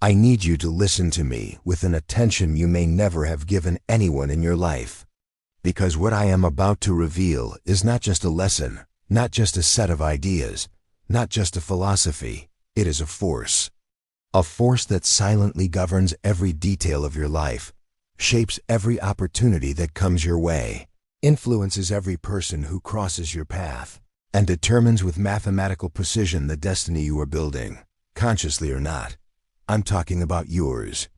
I need you to listen to me with an attention you may never have given anyone in your life. Because what I am about to reveal is not just a lesson, not just a set of ideas, not just a philosophy. It is a force. A force that silently governs every detail of your life, shapes every opportunity that comes your way, influences every person who crosses your path, and determines with mathematical precision the destiny you are building, consciously or not. I'm talking about yours.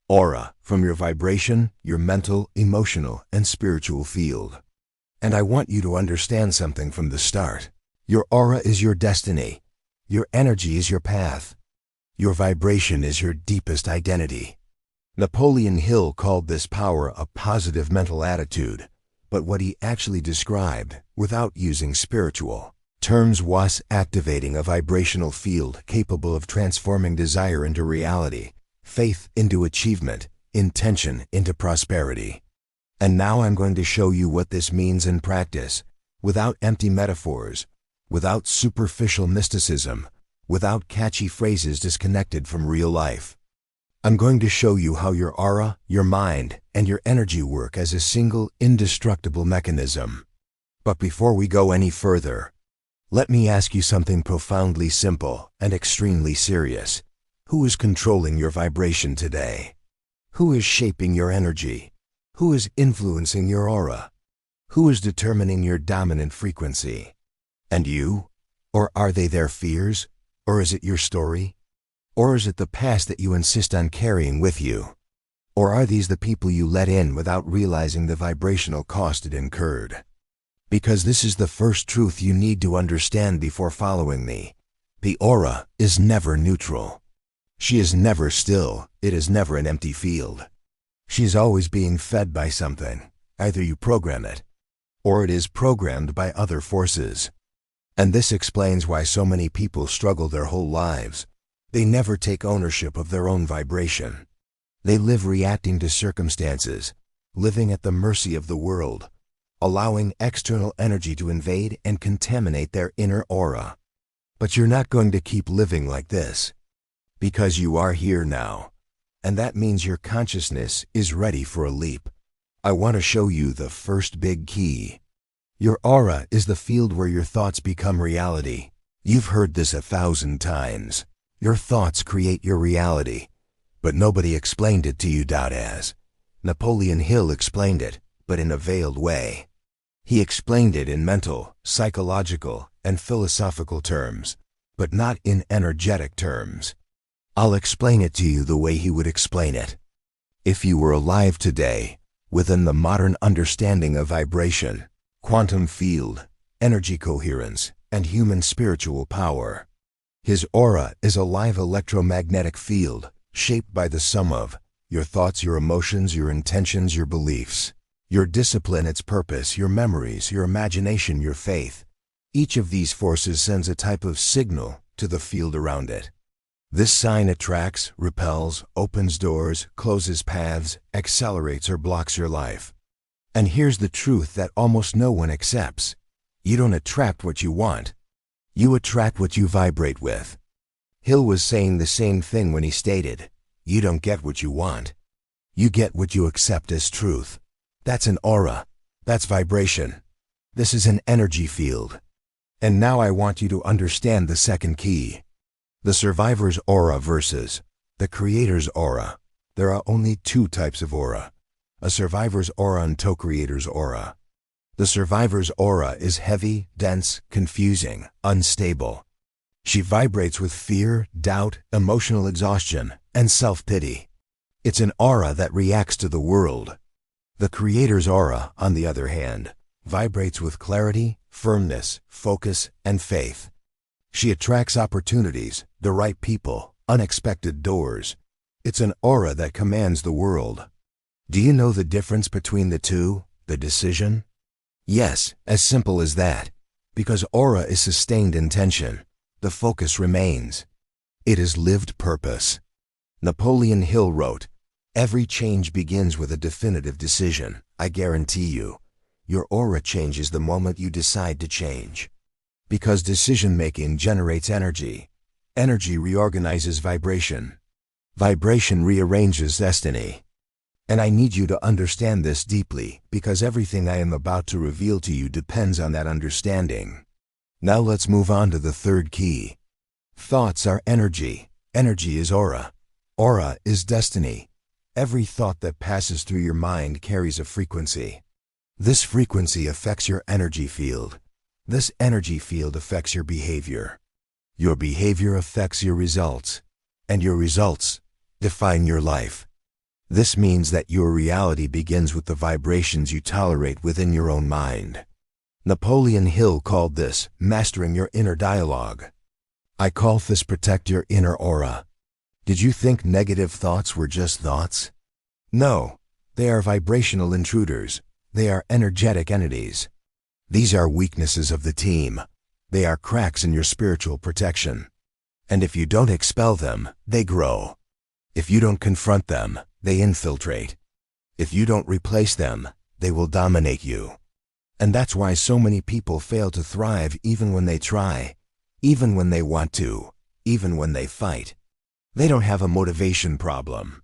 Aura, from your vibration, your mental, emotional, and spiritual field. And I want you to understand something from the start. Your aura is your destiny. Your energy is your path. Your vibration is your deepest identity. Napoleon Hill called this power a positive mental attitude, but what he actually described, without using spiritual terms, was activating a vibrational field capable of transforming desire into reality, faith into achievement, intention into prosperity. And now I'm going to show you what this means in practice, without empty metaphors, without superficial mysticism, without catchy phrases disconnected from real life. I'm going to show you how your aura, your mind, and your energy work as a single, indestructible mechanism. But before we go any further, let me ask you something profoundly simple and extremely serious. Who is controlling your vibration today? Who is shaping your energy? Who is influencing your aura? Who is determining your dominant frequency? And you? Or are they their fears? Or is it your story? Or is it the past that you insist on carrying with you? Or are these the people you let in without realizing the vibrational cost it incurred? Because this is the first truth you need to understand before following me. The aura is never neutral. She is never still. It is never an empty field. She is always being fed by something. Either you program it, or it is programmed by other forces. And this explains why so many people struggle their whole lives. They never take ownership of their own vibration. They live reacting to circumstances, living at the mercy of the world, allowing external energy to invade and contaminate their inner aura. But you're not going to keep living like this, because you are here now, and that means your consciousness is ready for a leap. I want to show you the first big key. Your aura is the field where your thoughts become reality. You've heard this 1,000 times. Your thoughts create your reality, but nobody explained it to you as. Napoleon Hill explained it, but in a veiled way. He explained it in mental, psychological, and philosophical terms, but not in energetic terms. I'll explain it to you the way he would explain it. If you were alive today, within the modern understanding of vibration, quantum field, energy coherence, and human spiritual power. His aura is a live electromagnetic field shaped by the sum of your thoughts, your emotions, your intentions, your beliefs, your discipline, its purpose, your memories, your imagination, your faith. Each of these forces sends a type of signal to the field around it. This sign attracts, repels, opens doors, closes paths, accelerates or blocks your life. And here's the truth that almost no one accepts. You don't attract what you want. You attract what you vibrate with. Hill was saying the same thing when he stated, you don't get what you want. You get what you accept as truth. That's an aura. That's vibration. This is an energy field. And now I want you to understand the second key. The survivor's aura versus the creator's aura. There are only two types of aura. A survivor's aura and a creator's aura. The survivor's aura is heavy, dense, confusing, unstable. She vibrates with fear, doubt, emotional exhaustion, and self-pity. It's an aura that reacts to the world. The creator's aura, on the other hand, vibrates with clarity, firmness, focus, and faith. She attracts opportunities, the right people, unexpected doors. It's an aura that commands the world. Do you know the difference between the two, the decision? Yes, as simple as that. Because aura is sustained intention. The focus remains. It is lived purpose. Napoleon Hill wrote, "Every change begins with a definitive decision. I guarantee you, your aura changes the moment you decide to change. Because decision-making generates energy. Energy reorganizes vibration. Vibration rearranges destiny. And I need you to understand this deeply, because everything I am about to reveal to you depends on that understanding. Now let's move on to the third key. Thoughts are energy. Energy is aura. Aura is destiny. Every thought that passes through your mind carries a frequency. This frequency affects your energy field. This energy field affects your behavior. Your behavior affects your results. And your results define your life. This means that your reality begins with the vibrations you tolerate within your own mind. Napoleon Hill called this mastering your inner dialogue. I call this protect your inner aura. Did you think negative thoughts were just thoughts? No, they are vibrational intruders. They are energetic entities. These are weaknesses of the team. They are cracks in your spiritual protection. And if you don't expel them, they grow. If you don't confront them, they infiltrate. If you don't replace them, they will dominate you. And that's why so many people fail to thrive even when they try, even when they want to, even when they fight. They don't have a motivation problem.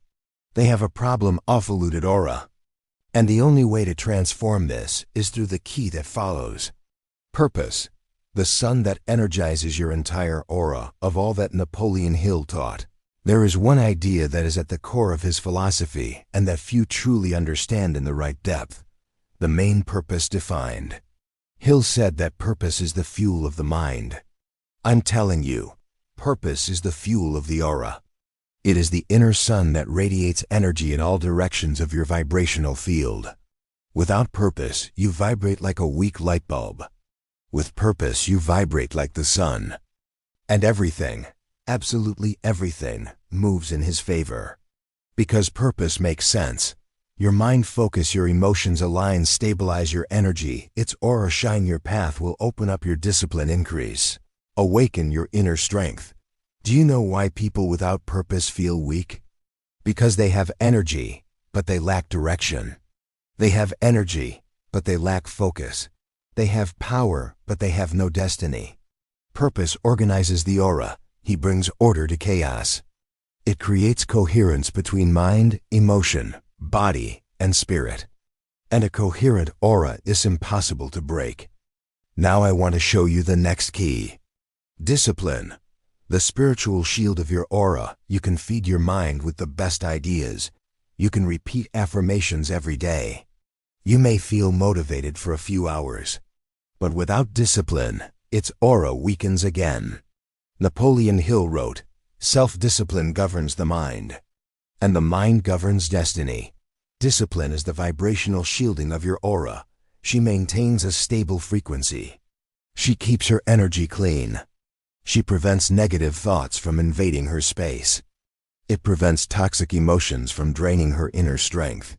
They have a problem of polluted aura. And the only way to transform this is through the key that follows. Purpose, the sun that energizes your entire aura of all that Napoleon Hill taught. There is one idea that is at the core of his philosophy and that few truly understand in the right depth. The main purpose defined. Hill said that purpose is the fuel of the mind. I'm telling you, purpose is the fuel of the aura. It is the inner sun that radiates energy in all directions of your vibrational field. Without purpose, you vibrate like a weak light bulb. With purpose, you vibrate like the sun. And everything, absolutely everything, moves in his favor. Because purpose makes sense. Your mind focus, your emotions align, stabilize your energy, its aura shine, your path will open up, your discipline increase. Awaken your inner strength. Do you know why people without purpose feel weak? Because they have energy, but they lack direction. They have energy, but they lack focus. They have power, but they have no destiny. Purpose organizes the aura. He brings order to chaos. It creates coherence between mind, emotion, body, and spirit. And a coherent aura is impossible to break. Now I want to show you the next key. Discipline. The spiritual shield of your aura. You can feed your mind with the best ideas. You can repeat affirmations every day. You may feel motivated for a few hours. But without discipline, its aura weakens again. Napoleon Hill wrote, "Self-discipline governs the mind, and the mind governs destiny." Discipline is the vibrational shielding of your aura. She maintains a stable frequency. She keeps her energy clean. She prevents negative thoughts from invading her space. It prevents toxic emotions from draining her inner strength.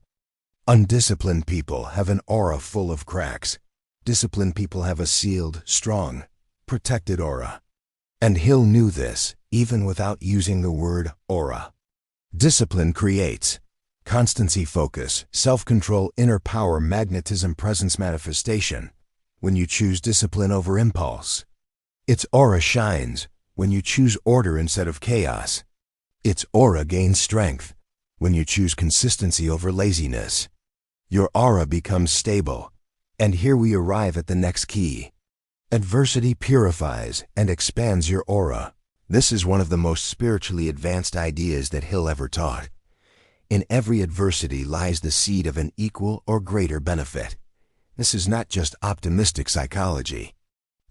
Undisciplined people have an aura full of cracks. Disciplined people have a sealed, strong, protected aura. And Hill knew this, even without using the word aura. Discipline creates constancy, focus, self-control, inner power, magnetism, presence, manifestation. When you choose discipline over impulse, its aura shines. When you choose order instead of chaos, its aura gains strength. When you choose consistency over laziness, your aura becomes stable. And here we arrive at the next key. Adversity purifies and expands your aura. This is one of the most spiritually advanced ideas that Hill ever taught. In every adversity lies the seed of an equal or greater benefit. This is not just optimistic psychology.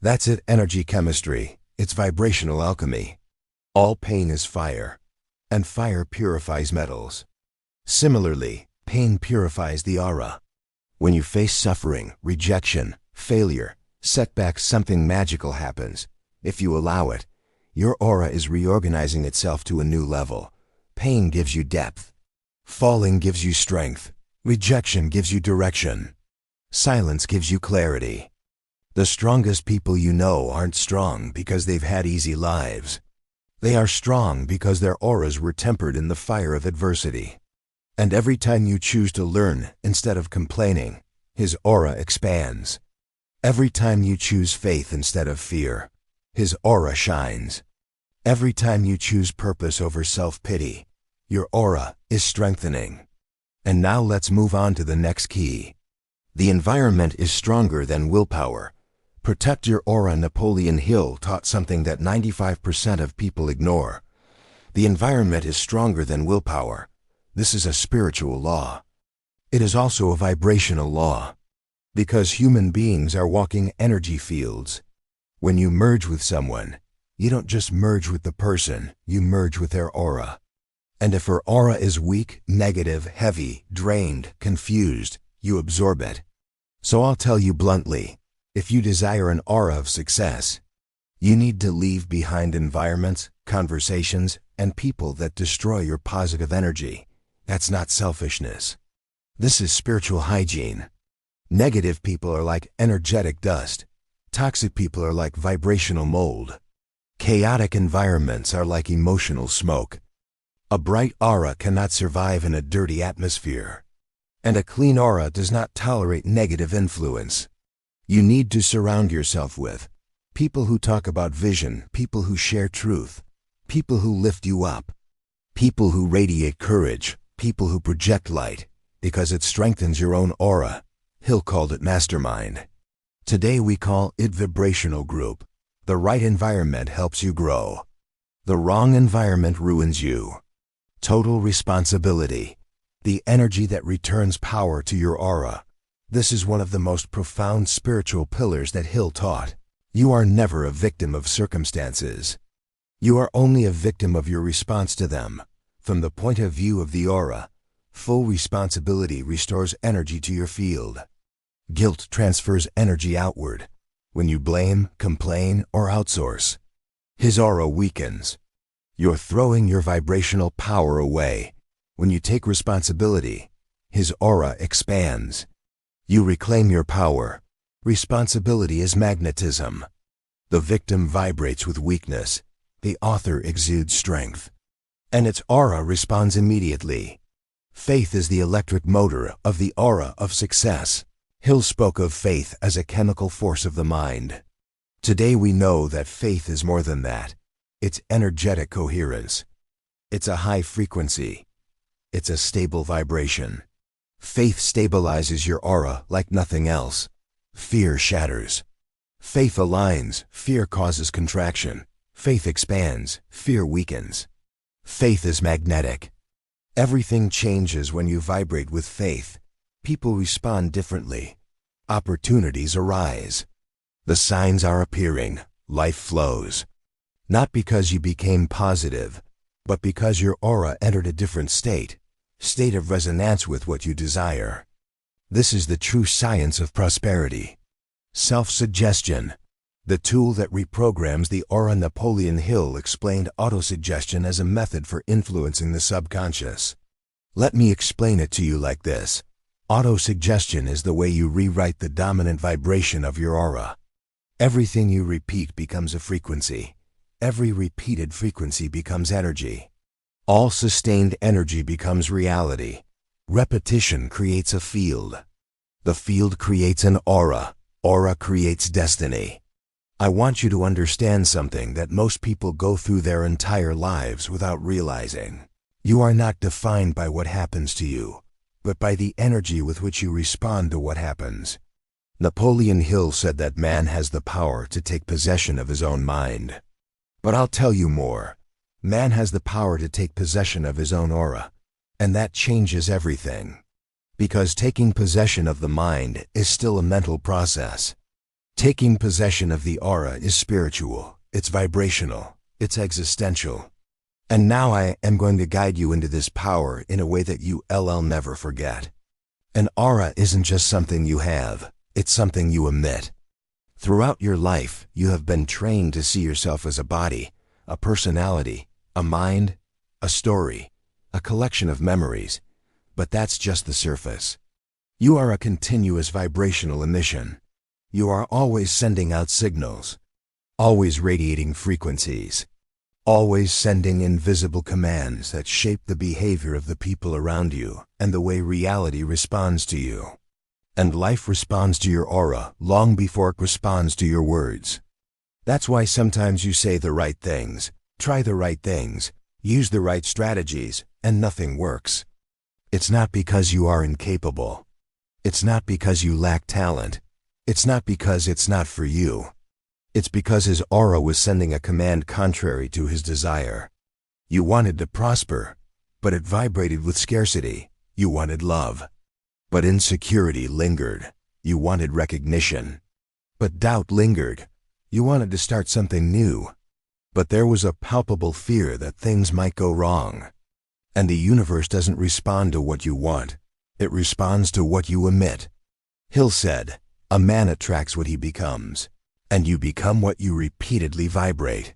That's it, energy chemistry. It's vibrational alchemy. All pain is fire, and fire purifies metals. Similarly, pain purifies the aura. When you face suffering, rejection, failure, setbacks, something magical happens. If you allow it, your aura is reorganizing itself to a new level. Pain gives you depth. Falling gives you strength. Rejection gives you direction. Silence gives you clarity. The strongest people you know aren't strong because they've had easy lives. They are strong because their auras were tempered in the fire of adversity. And every time you choose to learn instead of complaining, his aura expands. Every time you choose faith instead of fear, his aura shines. Every time you choose purpose over self-pity, Your aura is strengthening. And now let's move on to the next key. The environment is stronger than willpower. Protect your aura. Napoleon Hill taught something that 95% of people ignore. The environment is stronger than willpower. This is a spiritual law. It is also a vibrational law. Because human beings are walking energy fields. When you merge with someone, you don't just merge with the person, you merge with their aura. And if her aura is weak, negative, heavy, drained, confused, you absorb it. So I'll tell you bluntly, if you desire an aura of success, you need to leave behind environments, conversations, and people that destroy your positive energy. That's not selfishness. This is spiritual hygiene. Negative people are like energetic dust. Toxic people are like vibrational mold. Chaotic environments are like emotional smoke. A bright aura cannot survive in a dirty atmosphere. And a clean aura does not tolerate negative influence. You need to surround yourself with people who talk about vision, people who share truth, people who lift you up, people who radiate courage, people who project light, because it strengthens your own aura. Hill called it mastermind. Today we call it vibrational group. The right environment helps you grow. The wrong environment ruins you. Total responsibility. The energy that returns power to your aura. This is one of the most profound spiritual pillars that Hill taught. You are never a victim of circumstances. You are only a victim of your response to them. From the point of view of the aura, full responsibility restores energy to your field. Guilt transfers energy outward. When you blame, complain, or outsource, his aura weakens. You're throwing your vibrational power away. When you take responsibility, his aura expands. You reclaim your power. Responsibility is magnetism. The victim vibrates with weakness. The author exudes strength. And its aura responds immediately. Faith is the electric motor of the aura of success. Hill spoke of faith as a chemical force of the mind. Today we know that faith is more than that. It's energetic coherence. It's a high frequency. It's a stable vibration. Faith stabilizes your aura like nothing else. Fear shatters. Faith aligns. Fear causes contraction. Faith expands. Fear weakens. Faith is magnetic. Everything changes when you vibrate with faith. People respond differently. Opportunities arise. The signs are appearing. Life flows. Not because you became positive, but because your aura entered a different state of resonance with what you desire. This is the true science of prosperity. Self-suggestion, the tool that reprograms the aura. Napoleon Hill explained autosuggestion as a method for influencing the subconscious. Let me explain it to you like this. Autosuggestion is the way you rewrite the dominant vibration of your aura. Everything you repeat becomes a frequency. Every repeated frequency becomes energy. All sustained energy becomes reality. Repetition creates a field. The field creates an aura. Aura creates destiny. I want you to understand something that most people go through their entire lives without realizing. You are not defined by what happens to you, but by the energy with which you respond to what happens. Napoleon Hill said that man has the power to take possession of his own mind. But I'll tell you more. Man has the power to take possession of his own aura, and that changes everything. Because taking possession of the mind is still a mental process. Taking possession of the aura is spiritual, it's vibrational, it's existential. And now I am going to guide you into this power in a way that you'll never forget. An aura isn't just something you have, it's something you emit. Throughout your life, you have been trained to see yourself as a body, a personality, a mind, a story, a collection of memories. But that's just the surface. You are a continuous vibrational emission. You are always sending out signals, always radiating frequencies, always sending invisible commands that shape the behavior of the people around you and the way reality responds to you. And life responds to your aura long before it responds to your words. That's why sometimes you say the right things, try the right things, use the right strategies, and nothing works. It's not because you are incapable. It's not because you lack talent. It's not because it's not for you. It's because his aura was sending a command contrary to his desire. You wanted to prosper, but it vibrated with scarcity. You wanted love, but insecurity lingered. You wanted recognition, but doubt lingered. You wanted to start something new, but there was a palpable fear that things might go wrong. And the universe doesn't respond to what you want. It responds to what you emit. Hill said, "A man attracts what he becomes, and you become what you repeatedly vibrate."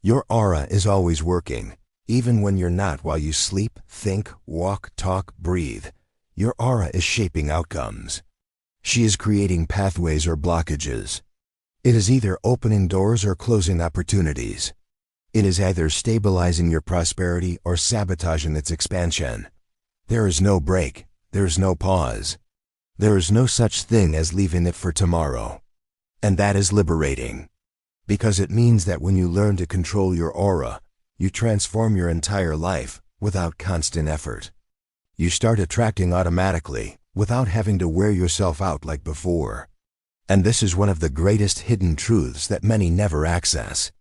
Your aura is always working, even when you're not. While you sleep, think, walk, talk, breathe, your aura is shaping outcomes. She is creating pathways or blockages. It is either opening doors or closing opportunities. It is either stabilizing your prosperity or sabotaging its expansion. There is no break. There is no pause. There is no such thing as leaving it for tomorrow. And that is liberating. Because it means that when you learn to control your aura, you transform your entire life without constant effort. You start attracting automatically, without having to wear yourself out like before. And this is one of the greatest hidden truths that many never access.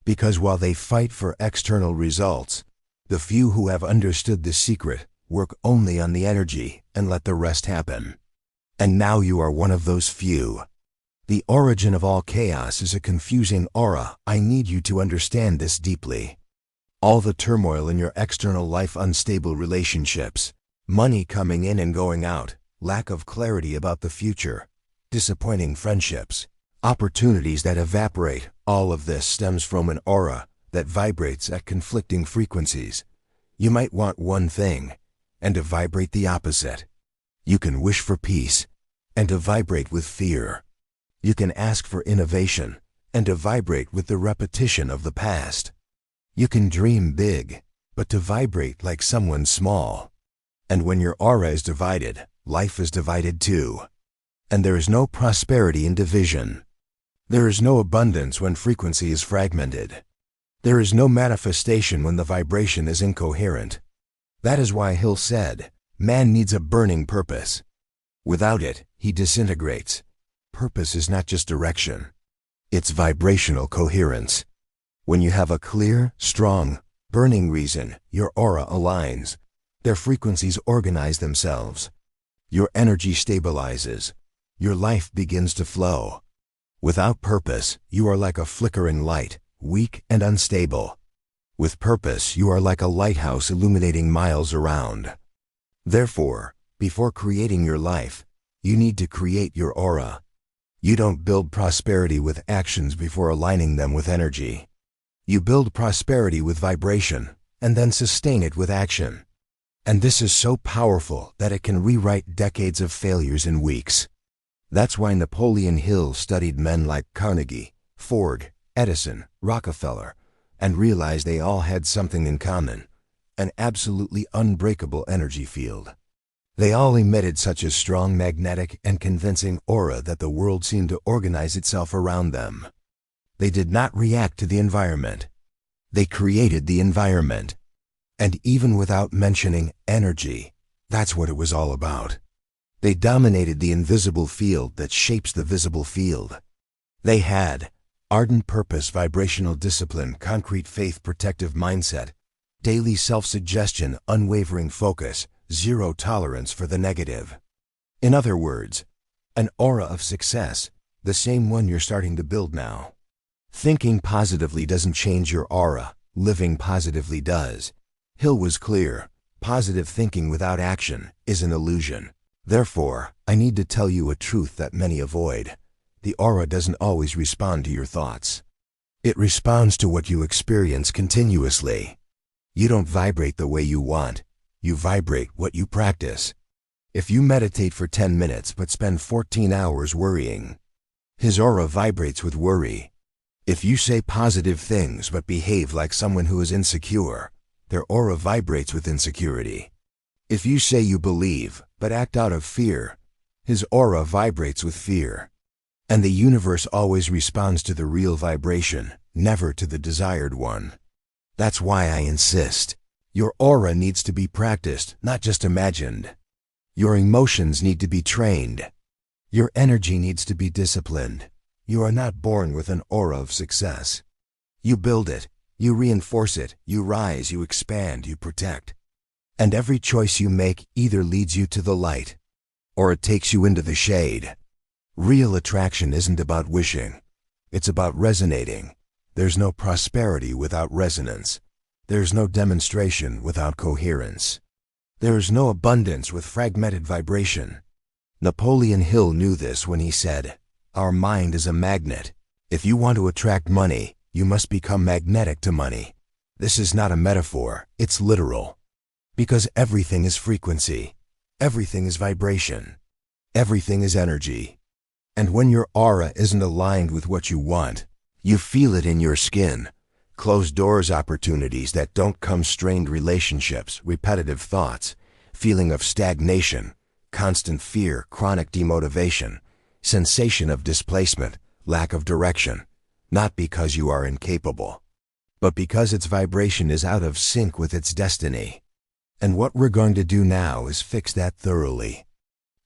Because while they fight for external results, the few who have understood this secret work only on the energy and let the rest happen. And now you are one of those few. The origin of all chaos is a confusing aura. I need you to understand this deeply. All the turmoil in your external life, unstable relationships, money coming in and going out, lack of clarity about the future, disappointing friendships, opportunities that evaporate, all of this stems from an aura that vibrates at conflicting frequencies. You might want one thing, and to vibrate the opposite. You can wish for peace, and to vibrate with fear. You can ask for innovation, and to vibrate with the repetition of the past. You can dream big, but to vibrate like someone small. And when your aura is divided, life is divided too. And there is no prosperity in division. There is no abundance when frequency is fragmented. There is no manifestation when the vibration is incoherent. That is why Hill said, man needs a burning purpose. Without it, he disintegrates. Purpose is not just direction. It's vibrational coherence. When you have a clear, strong, burning reason, your aura aligns. Their frequencies organize themselves. Your energy stabilizes. Your life begins to flow. Without purpose, you are like a flickering light, weak and unstable. With purpose, you are like a lighthouse illuminating miles around. Therefore, before creating your life, you need to create your aura. You don't build prosperity with actions before aligning them with energy. You build prosperity with vibration, and then sustain it with action. And this is so powerful that it can rewrite decades of failures in weeks. That's why Napoleon Hill studied men like Carnegie, Ford, Edison, Rockefeller, and realized they all had something in common, an absolutely unbreakable energy field. They all emitted such a strong magnetic and convincing aura that the world seemed to organize itself around them. They did not react to the environment. They created the environment. And even without mentioning energy, that's what it was all about. They dominated the invisible field that shapes the visible field. They had ardent purpose, vibrational discipline, concrete faith, protective mindset, daily self-suggestion, unwavering focus, zero tolerance for the negative. In other words, an aura of success, the same one you're starting to build now. Thinking positively doesn't change your aura, living positively does. Hill was clear, positive thinking without action is an illusion. Therefore, I need to tell you a truth that many avoid. The aura doesn't always respond to your thoughts. It responds to what you experience continuously. You don't vibrate the way you want. You vibrate what you practice. If you meditate for 10 minutes but spend 14 hours worrying, his aura vibrates with worry. If you say positive things but behave like someone who is insecure, their aura vibrates with insecurity. If you say you believe but act out of fear, his aura vibrates with fear. And the universe always responds to the real vibration, never to the desired one. That's why I insist. Your aura needs to be practiced, not just imagined. Your emotions need to be trained. Your energy needs to be disciplined. You are not born with an aura of success. You build it, you reinforce it, you rise, you expand, you protect. And every choice you make either leads you to the light, or it takes you into the shade. Real attraction isn't about wishing. It's about resonating. There's no prosperity without resonance. There's no demonstration without coherence. There's no abundance with fragmented vibration. Napoleon Hill knew this when he said, "Our mind is a magnet. If you want to attract money, you must become magnetic to money." This is not a metaphor, it's literal. Because everything is frequency. Everything is vibration. Everything is energy. And when your aura isn't aligned with what you want, you feel it in your skin. Closed doors opportunities that don't come, strained relationships, repetitive thoughts, feeling of stagnation, constant fear, chronic demotivation, sensation of displacement, lack of direction, not because you are incapable, but because its vibration is out of sync with its destiny. And what we're going to do now is fix that thoroughly.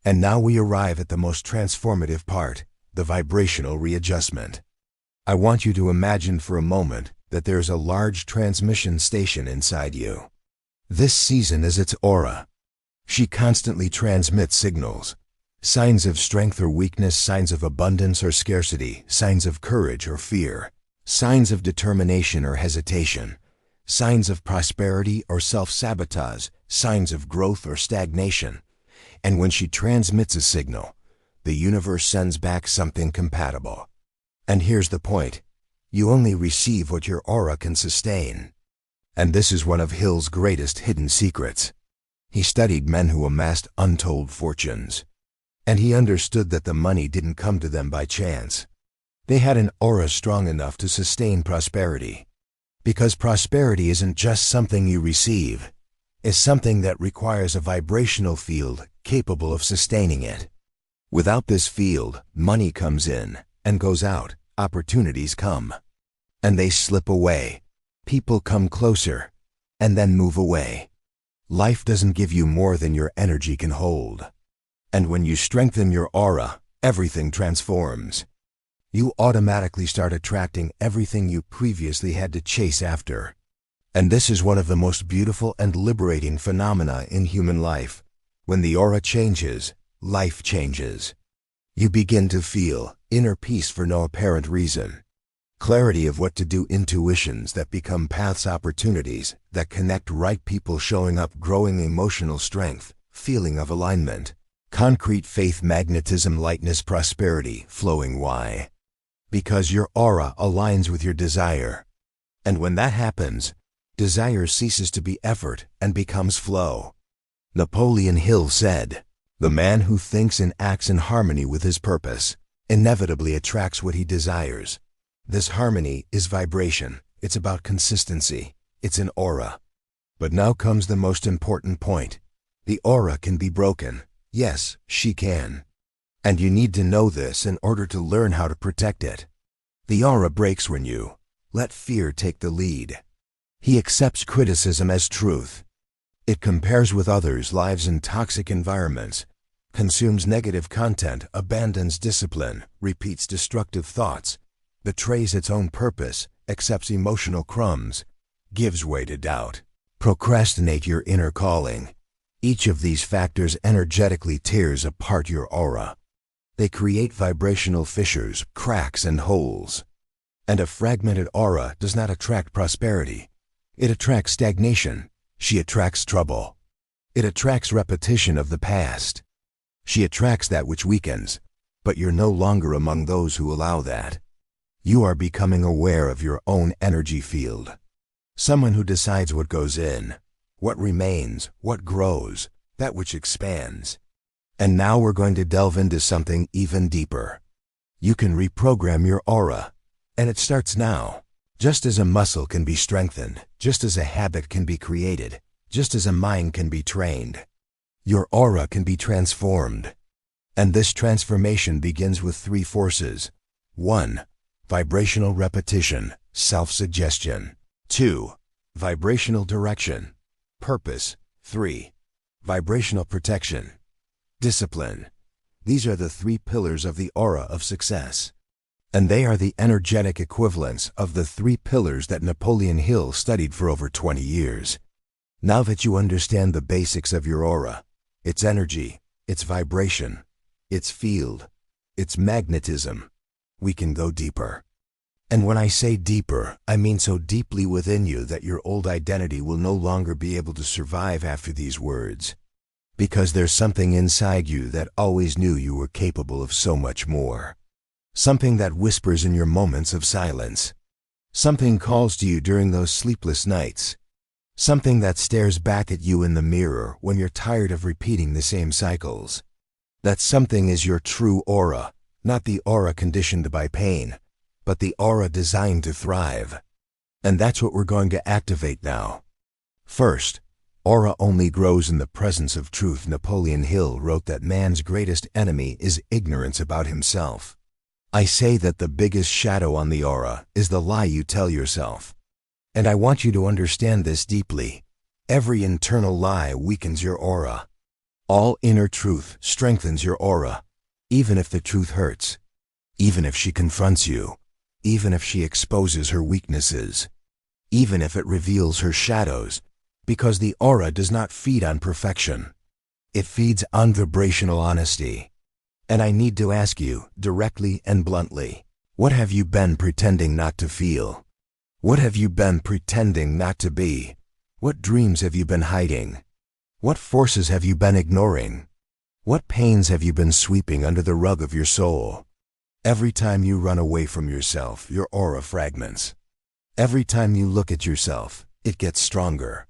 And now we arrive at the most transformative part, the vibrational readjustment. I want you to imagine for a moment that there's a large transmission station inside you. This season is its aura. She constantly transmits signals. Signs of strength or weakness, signs of abundance or scarcity, signs of courage or fear, signs of determination or hesitation, signs of prosperity or self-sabotage, signs of growth or stagnation. And when she transmits a signal, the universe sends back something compatible. And here's the point. You only receive what your aura can sustain. And this is one of Hill's greatest hidden secrets. He studied men who amassed untold fortunes. And he understood that the money didn't come to them by chance. They had an aura strong enough to sustain prosperity. Because prosperity isn't just something you receive. It's something that requires a vibrational field capable of sustaining it. Without this field, money comes in and goes out, opportunities come. And they slip away. People come closer and then move away. Life doesn't give you more than your energy can hold. And when you strengthen your aura, everything transforms. You automatically start attracting everything you previously had to chase after. And this is one of the most beautiful and liberating phenomena in human life. When the aura changes, life changes. You begin to feel inner peace for no apparent reason. Clarity of what to do, intuitions that become paths, opportunities that connect, right people showing up, growing emotional strength, feeling of alignment, concrete faith, magnetism, lightness, prosperity, flowing. Why? Because your aura aligns with your desire. And when that happens, desire ceases to be effort and becomes flow. Napoleon Hill said, "The man who thinks and acts in harmony with his purpose inevitably attracts what he desires." This harmony is vibration. It's about consistency. It's an aura. But now comes the most important point. The aura can be broken. Yes, she can. And you need to know this in order to learn how to protect it. The aura breaks when you let fear take the lead. He accepts criticism as truth. It compares with others' lives in toxic environments, consumes negative content, abandons discipline, repeats destructive thoughts, betrays its own purpose, accepts emotional crumbs, gives way to doubt, procrastinate your inner calling. Each of these factors energetically tears apart your aura. They create vibrational fissures, cracks, and holes. And a fragmented aura does not attract prosperity. It attracts stagnation. She attracts trouble. It attracts repetition of the past. She attracts that which weakens, but you're no longer among those who allow that. You are becoming aware of your own energy field. Someone who decides what goes in, what remains, what grows, that which expands. And now we're going to delve into something even deeper. You can reprogram your aura, and it starts now. Just as a muscle can be strengthened, just as a habit can be created, just as a mind can be trained, your aura can be transformed. And this transformation begins with 3 forces. 1. Vibrational repetition, self-suggestion. 2. Vibrational direction, purpose. 3. Vibrational protection. Discipline. These are the 3 pillars of the aura of success. And they are the energetic equivalents of the 3 pillars that Napoleon Hill studied for over 20 years. Now that you understand the basics of your aura, its energy, its vibration, its field, its magnetism, we can go deeper. And when I say deeper, I mean so deeply within you that your old identity will no longer be able to survive after these words. Because there's something inside you that always knew you were capable of so much more. Something that whispers in your moments of silence. Something calls to you during those sleepless nights. Something that stares back at you in the mirror when you're tired of repeating the same cycles. That something is your true aura, not the aura conditioned by pain, but the aura designed to thrive. And that's what we're going to activate now. First, aura only grows in the presence of truth. Napoleon Hill wrote that man's greatest enemy is ignorance about himself. I say that the biggest shadow on the aura is the lie you tell yourself. And I want you to understand this deeply. Every internal lie weakens your aura. All inner truth strengthens your aura, even if the truth hurts, even if she confronts you, even if she exposes her weaknesses, even if it reveals her shadows, because the aura does not feed on perfection. It feeds on vibrational honesty. And I need to ask you, directly and bluntly, what have you been pretending not to feel? What have you been pretending not to be? What dreams have you been hiding? What forces have you been ignoring? What pains have you been sweeping under the rug of your soul? Every time you run away from yourself, your aura fragments. Every time you look at yourself, it gets stronger.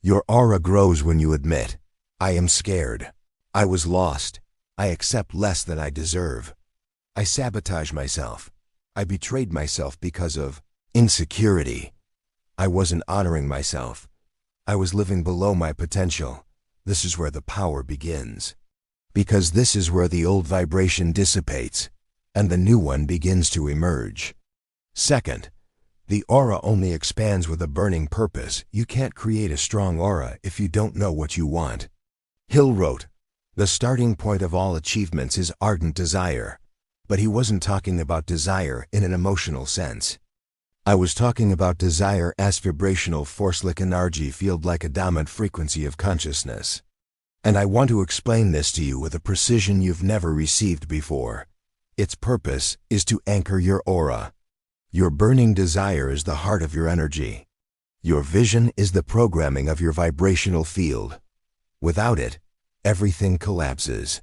Your aura grows when you admit, I am scared. I was lost. I accept less than I deserve. I sabotage myself. I betrayed myself because of insecurity. I wasn't honoring myself. I was living below my potential. This is where the power begins. Because this is where the old vibration dissipates, and the new one begins to emerge. Second, the aura only expands with a burning purpose. You can't create a strong aura if you don't know what you want. Hill wrote, the starting point of all achievements is ardent desire. But he wasn't talking about desire in an emotional sense. I was talking about desire as vibrational force, like an energy field, like a dominant frequency of consciousness. And I want to explain this to you with a precision you've never received before. Its purpose is to anchor your aura. Your burning desire is the heart of your energy. Your vision is the programming of your vibrational field. Without it, everything collapses.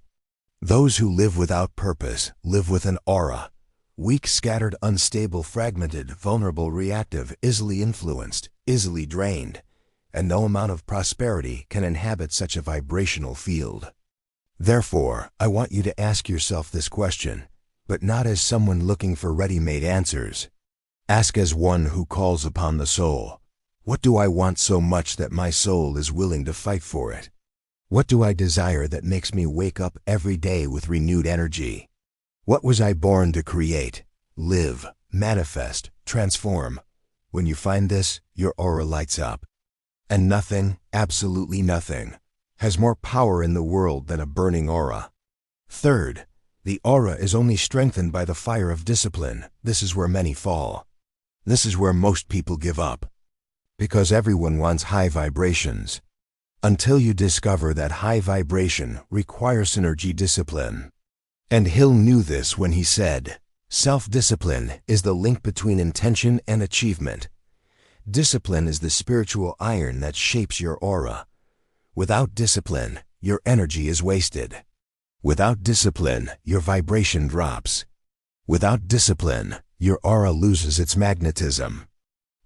Those who live without purpose live with an aura. Weak, scattered, unstable, fragmented, vulnerable, reactive, easily influenced, easily drained. And no amount of prosperity can inhabit such a vibrational field. Therefore, I want you to ask yourself this question, but not as someone looking for ready-made answers. Ask as one who calls upon the soul. What do I want so much that my soul is willing to fight for it? What do I desire that makes me wake up every day with renewed energy? What was I born to create, live, manifest, transform? When you find this, your aura lights up. And nothing, absolutely nothing, has more power in the world than a burning aura. Third, the aura is only strengthened by the fire of discipline. This is where many fall. This is where most people give up. Because everyone wants high vibrations. Until you discover that high vibration requires synergy discipline. And Hill knew this when he said, self-discipline is the link between intention and achievement. Discipline is the spiritual iron that shapes your aura. Without discipline, your energy is wasted. Without discipline, your vibration drops. Without discipline, your aura loses its magnetism.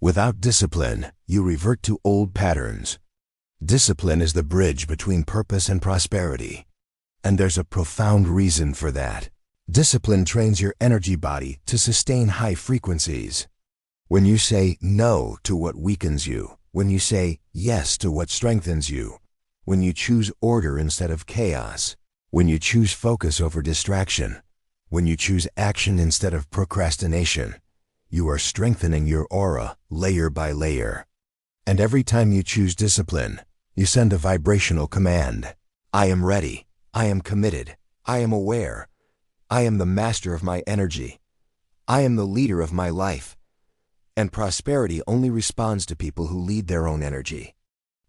Without discipline, you revert to old patterns. Discipline is the bridge between purpose and prosperity. And there's a profound reason for that. Discipline trains your energy body to sustain high frequencies. When you say no to what weakens you, when you say yes to what strengthens you, when you choose order instead of chaos, when you choose focus over distraction, when you choose action instead of procrastination, you are strengthening your aura layer by layer. And every time you choose discipline, You send a vibrational command. I am ready. I am committed. I am aware. I am the master of my energy. I am the leader of my life. And prosperity only responds to people who lead their own energy.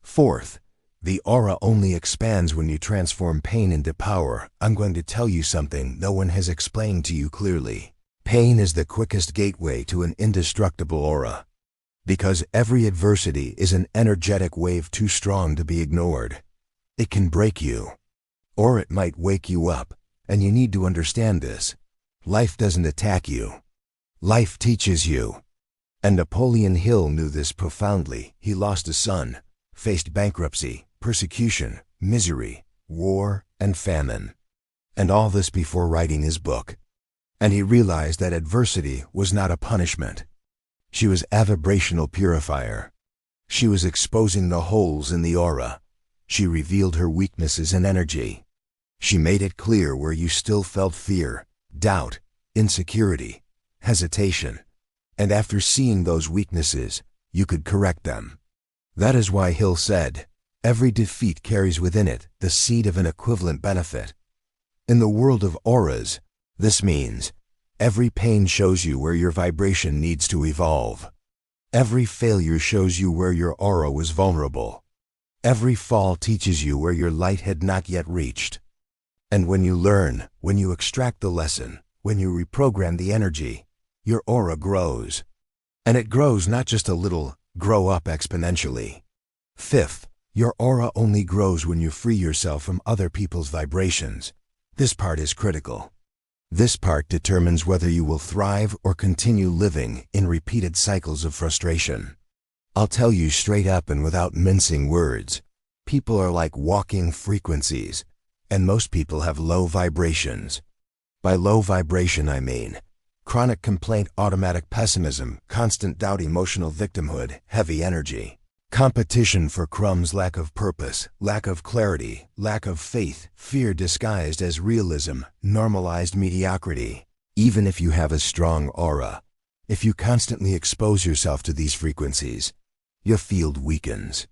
Fourth, the aura only expands when you transform pain into power. I'm going to tell you something no one has explained to you clearly. Pain is the quickest gateway to an indestructible aura. Because every adversity is an energetic wave too strong to be ignored. It can break you. Or it might wake you up, and you need to understand this. Life doesn't attack you. Life teaches you. And Napoleon Hill knew this profoundly. He lost a son, faced bankruptcy, persecution, misery, war, and famine. And all this before writing his book. And he realized that adversity was not a punishment. She was a vibrational purifier. She was exposing the holes in the aura. She revealed her weaknesses and energy. She made it clear where you still felt fear, doubt, insecurity, hesitation. And after seeing those weaknesses, you could correct them. That is why Hill said, every defeat carries within it the seed of an equivalent benefit. In the world of auras, this means every pain shows you where your vibration needs to evolve. Every failure shows you where your aura was vulnerable. Every fall teaches you where your light had not yet reached. And when you learn, when you extract the lesson, when you reprogram the energy, your aura grows. And it grows not just a little, grow up exponentially. Fifth, your aura only grows when you free yourself from other people's vibrations. This part is critical. This part determines whether you will thrive or continue living in repeated cycles of frustration. I'll tell you straight up and without mincing words. People are like walking frequencies, and most people have low vibrations. By low vibration I mean chronic complaint, automatic pessimism, constant doubt, emotional victimhood, heavy energy, competition for crumbs, lack of purpose, lack of clarity, lack of faith, fear disguised as realism, normalized mediocrity. Even if you have a strong aura, if you constantly expose yourself to these frequencies, your field weakens.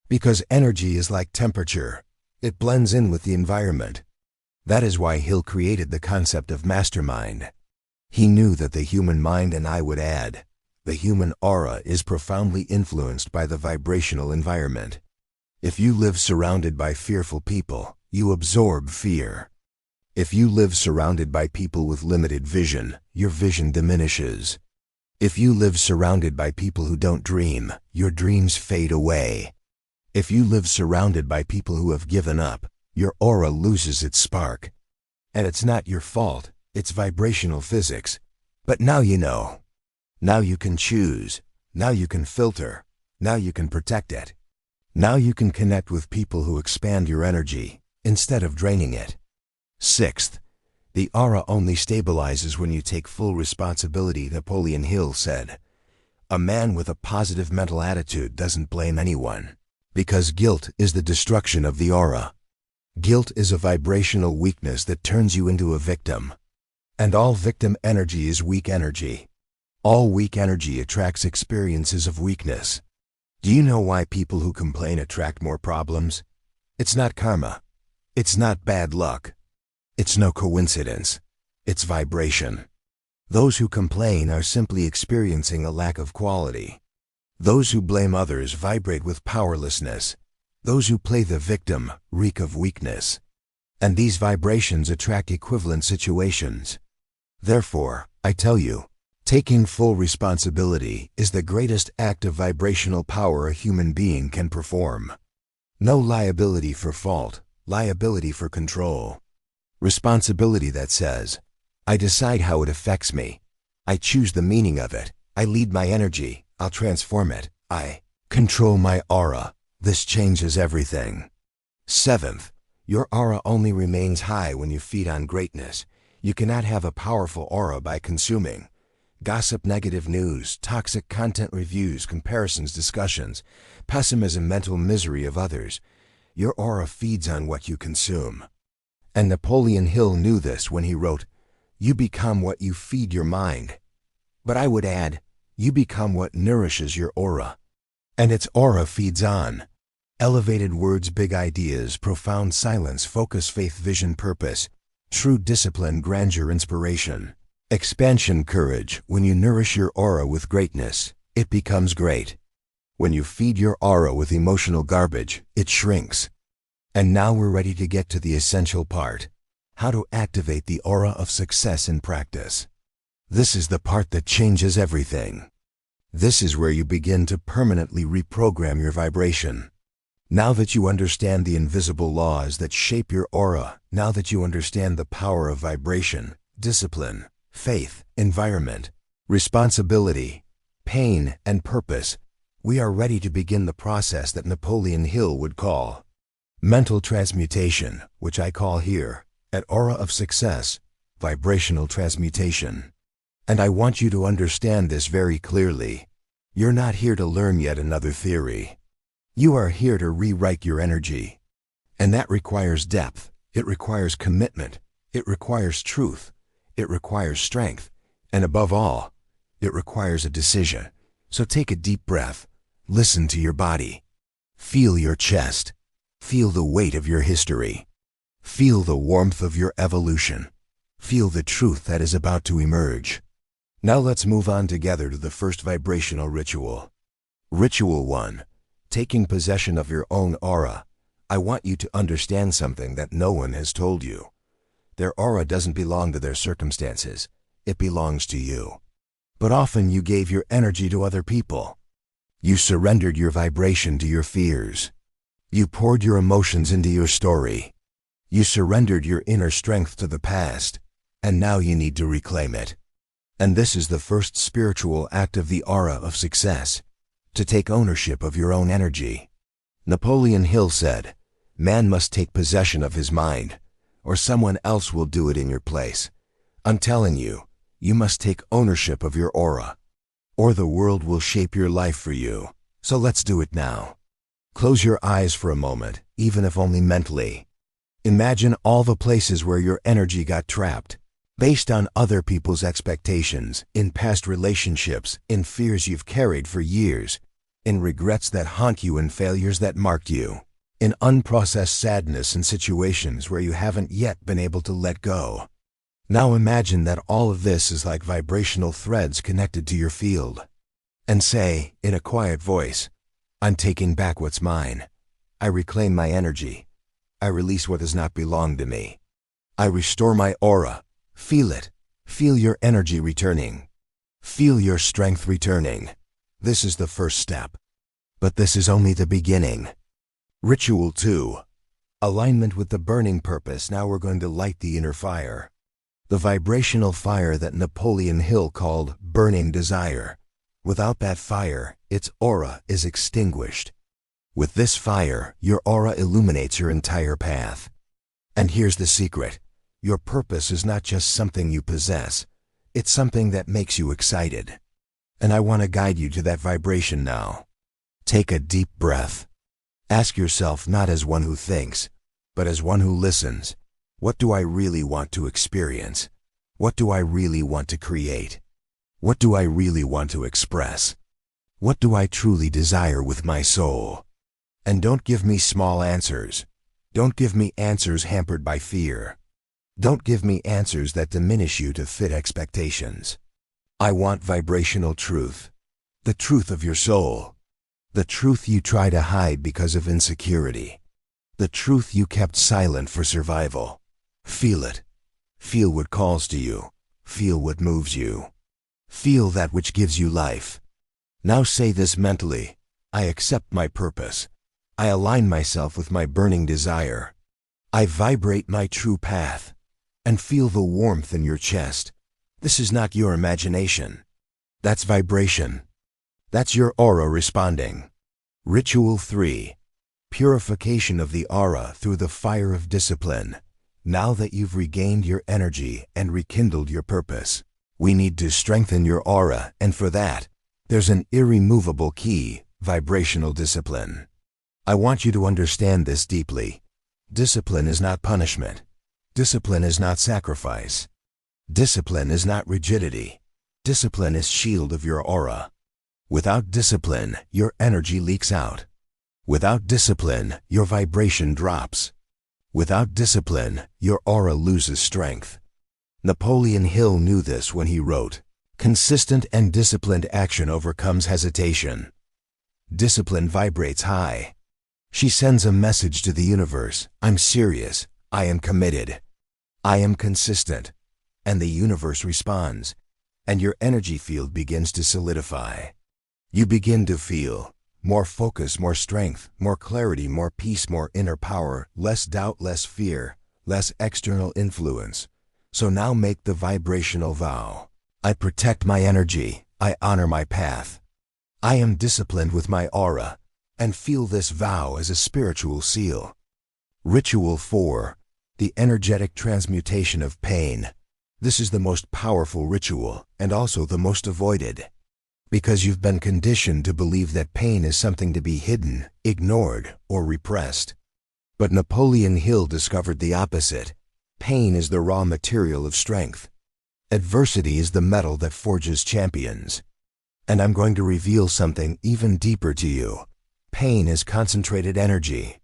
Because energy is like temperature. It blends in with the environment. That is why Hill created the concept of mastermind. He knew that the human mind, and I would add, the human aura is profoundly influenced by the vibrational environment. If you live surrounded by fearful people, you absorb fear. If you live surrounded by people with limited vision, your vision diminishes. If you live surrounded by people who don't dream, your dreams fade away. If you live surrounded by people who have given up, your aura loses its spark. And it's not your fault, it's vibrational physics. But now you know. Now you can choose. Now you can filter. Now you can protect it. Now you can connect with people who expand your energy, instead of draining it. Sixth, the aura only stabilizes when you take full responsibility. Napoleon Hill said, "A man with a positive mental attitude doesn't blame anyone, because guilt is the destruction of the aura. Guilt is a vibrational weakness that turns you into a victim. And all victim energy is weak energy. All weak energy attracts experiences of weakness. Do you know why people who complain attract more problems? It's not karma. It's not bad luck. It's no coincidence. It's vibration. Those who complain are simply experiencing a lack of quality. Those who blame others vibrate with powerlessness. Those who play the victim reek of weakness. And these vibrations attract equivalent situations. Therefore, I tell you, taking full responsibility is the greatest act of vibrational power a human being can perform. No liability for fault, liability for control. Responsibility that says, I decide how it affects me. I choose the meaning of it. I lead my energy. I'll transform it. I control my aura. This changes everything. Seventh, your aura only remains high when you feed on greatness. You cannot have a powerful aura by consuming gossip, negative news, toxic content, reviews, comparisons, discussions, pessimism, mental misery of others. Your aura feeds on what you consume. And Napoleon Hill knew this when he wrote, "You become what you feed your mind." But I would add, you become what nourishes your aura. And its aura feeds on. Elevated words, big ideas, profound silence, focus, faith, vision, purpose, true discipline, grandeur, inspiration, expansion, courage. When you nourish your aura with greatness, it becomes great. When you feed your aura with emotional garbage, it shrinks. And now we're ready to get to the essential part: how to activate the aura of success in practice. This is the part that changes everything. This is where you begin to permanently reprogram your vibration. Now that you understand the invisible laws that shape your aura, now that you understand the power of vibration, discipline, faith, environment, responsibility, pain, and purpose, we are ready to begin the process that Napoleon Hill would call mental transmutation, which I call here, at Aura of Success, vibrational transmutation. And I want you to understand this very clearly. You're not here to learn yet another theory. You are here to rewrite your energy. And that requires depth, it requires commitment, it requires truth, it requires strength, and above all, it requires a decision. So take a deep breath, listen to your body, feel your chest, feel the weight of your history, feel the warmth of your evolution, feel the truth that is about to emerge. Now let's move on together to the first vibrational ritual. Ritual 1. Taking possession of your own aura. I want you to understand something that no one has told you. Their aura doesn't belong to their circumstances. It belongs to you. But often you gave your energy to other people. You surrendered your vibration to your fears. You poured your emotions into your story. You surrendered your inner strength to the past, and now you need to reclaim it. And this is the first spiritual act of the aura of success: to take ownership of your own energy. Napoleon Hill said, "Man must take possession of his mind, or someone else will do it in your place." I'm telling you, you must take ownership of your aura, or the world will shape your life for you. So let's do it now. Close your eyes for a moment, even if only mentally. Imagine all the places where your energy got trapped, based on other people's expectations, in past relationships, in fears you've carried for years, in regrets that haunt you and failures that marked you, in unprocessed sadness and situations where you haven't yet been able to let go. Now imagine that all of this is like vibrational threads connected to your field. And say, in a quiet voice, "I'm taking back what's mine. I reclaim my energy. I release what does not belong to me. I restore my aura." Feel it. Feel your energy returning. Feel your strength returning. This is the first step. But this is only the beginning. Ritual 2. Alignment with the burning purpose. Now we're going to light the inner fire. The vibrational fire that Napoleon Hill called burning desire. Without that fire, its aura is extinguished. With this fire, your aura illuminates your entire path. And here's the secret. Your purpose is not just something you possess. It's something that makes you excited. And I want to guide you to that vibration now. Take a deep breath. Ask yourself, not as one who thinks, but as one who listens. What do I really want to experience? What do I really want to create? What do I really want to express? What do I truly desire with my soul? And don't give me small answers. Don't give me answers hampered by fear. Don't give me answers that diminish you to fit expectations. I want vibrational truth. The truth of your soul. The truth you try to hide because of insecurity. The truth you kept silent for survival. Feel it. Feel what calls to you. Feel what moves you. Feel that which gives you life. Now say this mentally. I accept my purpose. I align myself with my burning desire. I vibrate my true path. And feel the warmth in your chest. This is not your imagination. That's vibration. That's your aura responding. Ritual 3. Purification of the aura through the fire of discipline. Now that you've regained your energy and rekindled your purpose, we need to strengthen your aura, and for that, there's an irremovable key: vibrational discipline. I want you to understand this deeply. Discipline is not punishment. Discipline is not sacrifice. Discipline is not rigidity. Discipline is shield of your aura. Without discipline, your energy leaks out. Without discipline, your vibration drops. Without discipline, your aura loses strength. Napoleon Hill knew this when he wrote, "Consistent and disciplined action overcomes hesitation." Discipline vibrates high. She sends a message to the universe: I'm serious, I am committed, I am consistent. And the universe responds, and your energy field begins to solidify. You begin to feel more focus, more strength, more clarity, more peace, more inner power, less doubt, less fear, less external influence. So now make the vibrational vow. I protect my energy, I honor my path. I am disciplined with my aura, and feel this vow as a spiritual seal. Ritual 4. The energetic transmutation of pain. This is the most powerful ritual, and also the most avoided. Because you've been conditioned to believe that pain is something to be hidden, ignored, or repressed. But Napoleon Hill discovered the opposite. Pain is the raw material of strength. Adversity is the metal that forges champions. And I'm going to reveal something even deeper to you. Pain is concentrated energy.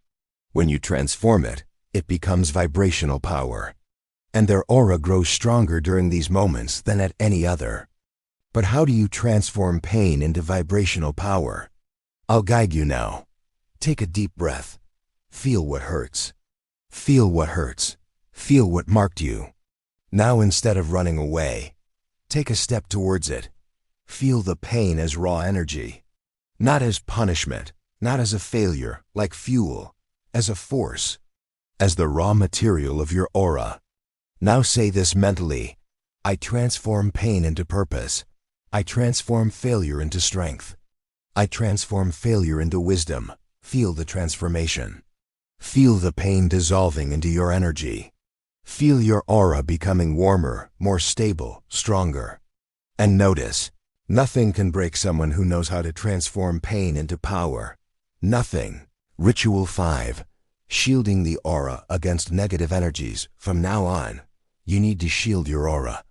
When you transform it, it becomes vibrational power. And their aura grows stronger during these moments than at any other. But how do you transform pain into vibrational power? I'll guide you now. Take a deep breath. Feel what hurts. Feel what hurts. Feel what marked you. Now, instead of running away, take a step towards it. Feel the pain as raw energy. Not as punishment, not as a failure, like fuel, as a force, as the raw material of your aura. Now say this mentally: I transform pain into purpose. I transform failure into strength. I transform failure into wisdom. Feel the transformation. Feel the pain dissolving into your energy. Feel your aura becoming warmer, more stable, stronger. And notice, nothing can break someone who knows how to transform pain into power. Nothing. Ritual 5. Shielding the aura against negative energies. From now on, you need to shield your aura,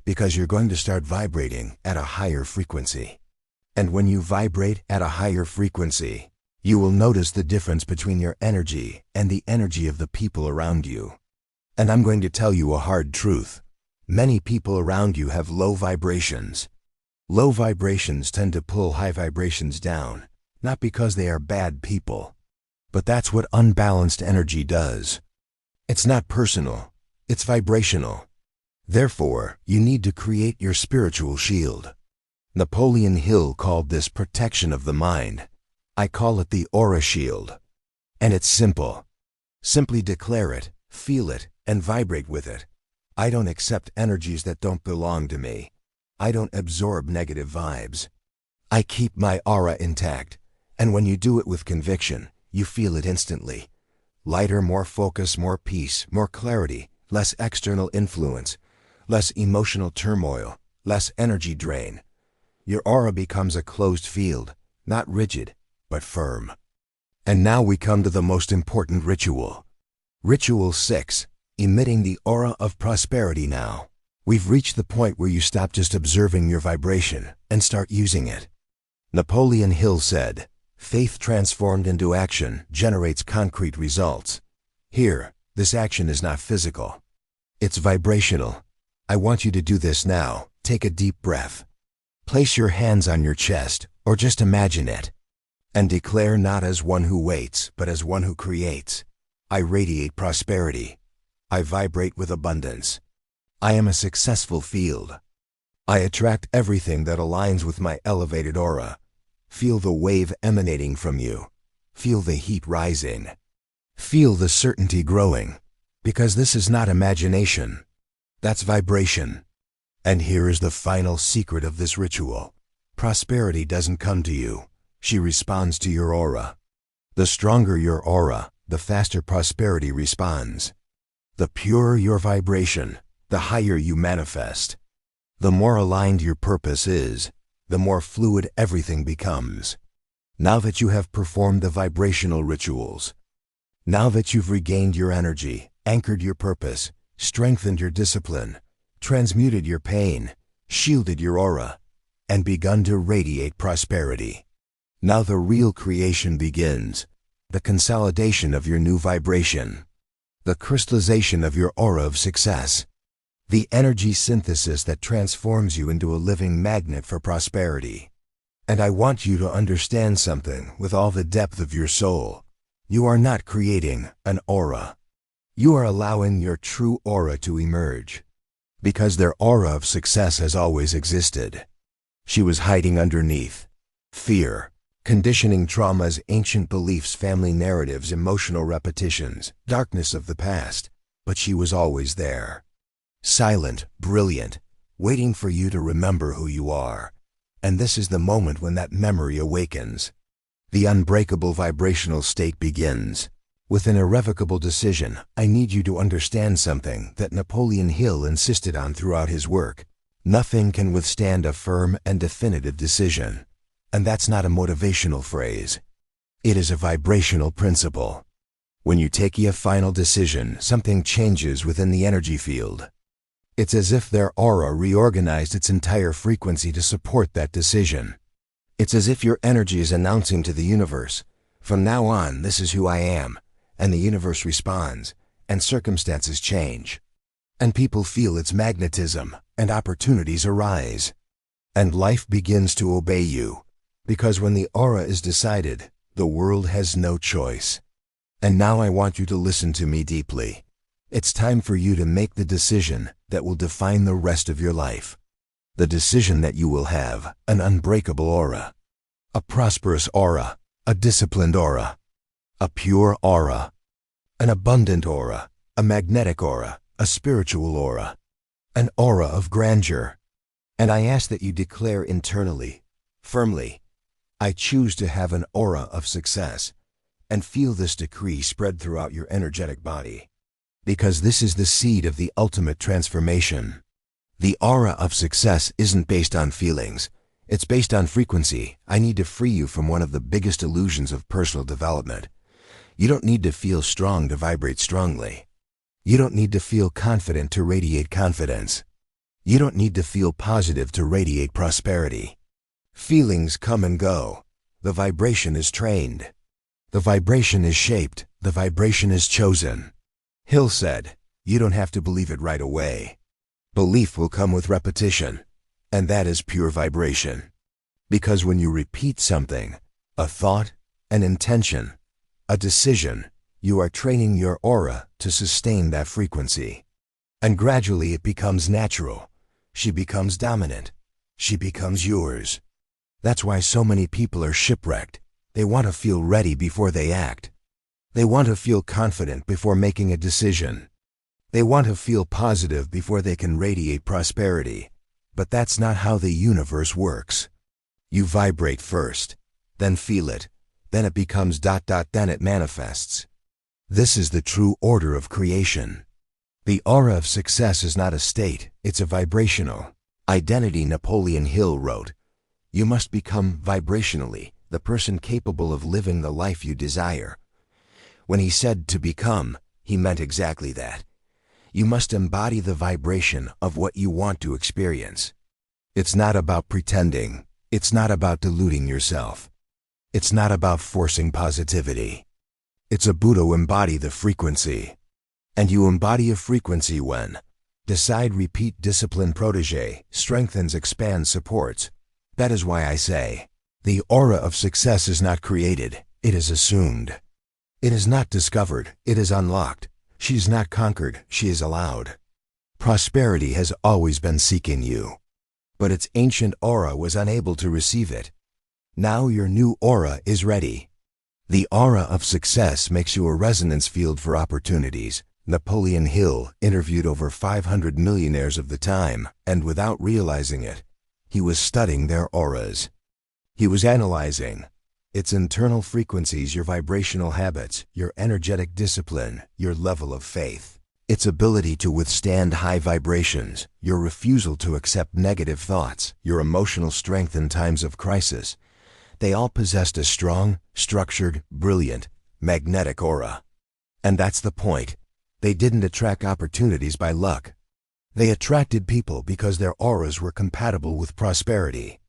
because you're going to start vibrating at a higher frequency. And when you vibrate at a higher frequency, you will notice the difference between your energy and the energy of the people around you. And I'm going to tell you a hard truth. Many people around you have low vibrations. Low vibrations tend to pull high vibrations down, not because they are bad people, but that's what unbalanced energy does. It's not personal, it's vibrational. Therefore, you need to create your spiritual shield. Napoleon Hill called this protection of the mind. I call it the aura shield. And it's simple. Simply declare it, feel it, and vibrate with it. I don't accept energies that don't belong to me. I don't absorb negative vibes. I keep my aura intact, and when you do it with conviction, you feel it instantly. Lighter, more focus, more peace, more clarity, less external influence, less emotional turmoil, less energy drain. Your aura becomes a closed field, not rigid, but firm. And now we come to the most important ritual. Ritual 6. Emitting the aura of prosperity now. We've reached the point where you stop just observing your vibration and start using it. Napoleon Hill said, "Faith transformed into action generates concrete results." Here, this action is not physical. It's vibrational. I want you to do this now. Take a deep breath. Place your hands on your chest, or just imagine it, and declare not as one who waits, but as one who creates. I radiate prosperity. I vibrate with abundance. I am a successful field. I attract everything that aligns with my elevated aura. Feel the wave emanating from you. Feel the heat rising. Feel the certainty growing, because this is not imagination. That's vibration. And here is the final secret of this ritual. Prosperity doesn't come to you. She responds to your aura. The stronger your aura, the faster prosperity responds. The purer your vibration, the higher you manifest. The more aligned your purpose is, the more fluid everything becomes. Now that you have performed the vibrational rituals, now that you've regained your energy, anchored your purpose, strengthened your discipline, transmuted your pain, shielded your aura, and begun to radiate prosperity. Now the real creation begins. the consolidation of your new vibration, the crystallization of your aura of success, the energy synthesis that transforms you into a living magnet for prosperity. And I want you to understand something with all the depth of your soul. You are not creating an aura. You are allowing your true aura to emerge. Because their aura of success has always existed. She was hiding underneath fear, conditioning traumas, ancient beliefs, family narratives, emotional repetitions, darkness of the past. But she was always there. Silent, brilliant, waiting for you to remember who you are. And this is the moment when that memory awakens. The unbreakable vibrational state begins. With an irrevocable decision, I need you to understand something that Napoleon Hill insisted on throughout his work. Nothing can withstand a firm and definitive decision. And that's not a motivational phrase. It is a vibrational principle. When you take a final decision, something changes within the energy field. It's as if their aura reorganized its entire frequency to support that decision. It's as if your energy is announcing to the universe, from now on, this is who I am. And the universe responds, and circumstances change. And people feel its magnetism, and opportunities arise. And life begins to obey you. Because when the aura is decided, the world has no choice. And now I want you to listen to me deeply. It's time for you to make the decision that will define the rest of your life. The decision that you will have an unbreakable aura, a prosperous aura, a disciplined aura, a pure aura, an abundant aura, a magnetic aura, a spiritual aura, an aura of grandeur. And I ask that you declare internally, firmly, I choose to have an aura of success, and feel this decree spread throughout your energetic body. Because this is the seed of the ultimate transformation. The aura of success isn't based on feelings. It's based on frequency. I need to free you from one of the biggest illusions of personal development. You don't need to feel strong to vibrate strongly. You don't need to feel confident to radiate confidence. You don't need to feel positive to radiate prosperity. Feelings come and go. The vibration is trained. The vibration is shaped. The vibration is chosen. Hill said, you don't have to believe it right away. Belief will come with repetition. And that is pure vibration. Because when you repeat something, a thought, an intention, a decision, you are training your aura to sustain that frequency. And gradually it becomes natural. She becomes dominant. She becomes yours. That's why so many people are shipwrecked. They want to feel ready before they act. They want to feel confident before making a decision. They want to feel positive before they can radiate prosperity. But that's not how the universe works. You vibrate first, then feel it, then it becomes ... then it manifests. This is the true order of creation. The aura of success is not a state, it's a vibrational identity. Napoleon Hill wrote, you must become vibrationally the person capable of living the life you desire. When he said to become, he meant exactly that. You must embody the vibration of what you want to experience. It's not about pretending. It's not about deluding yourself. It's not about forcing positivity. It's about to embody the frequency. And you embody a frequency when decide, repeat, discipline, protege, strengthens, expands, supports. That is why I say, the aura of success is not created, it is assumed. It is not discovered, it is unlocked. She is not conquered, she is allowed. Prosperity has always been seeking you. But its ancient aura was unable to receive it. Now your new aura is ready. The aura of success makes you a resonance field for opportunities. Napoleon Hill interviewed over 500 millionaires of the time, and without realizing it, he was studying their auras. He was analyzing its internal frequencies, your vibrational habits, your energetic discipline, your level of faith, its ability to withstand high vibrations, your refusal to accept negative thoughts, your emotional strength in times of crisis. They all possessed a strong, structured, brilliant, magnetic aura. And that's the point. They didn't attract opportunities by luck. They attracted people because their auras were compatible with prosperity.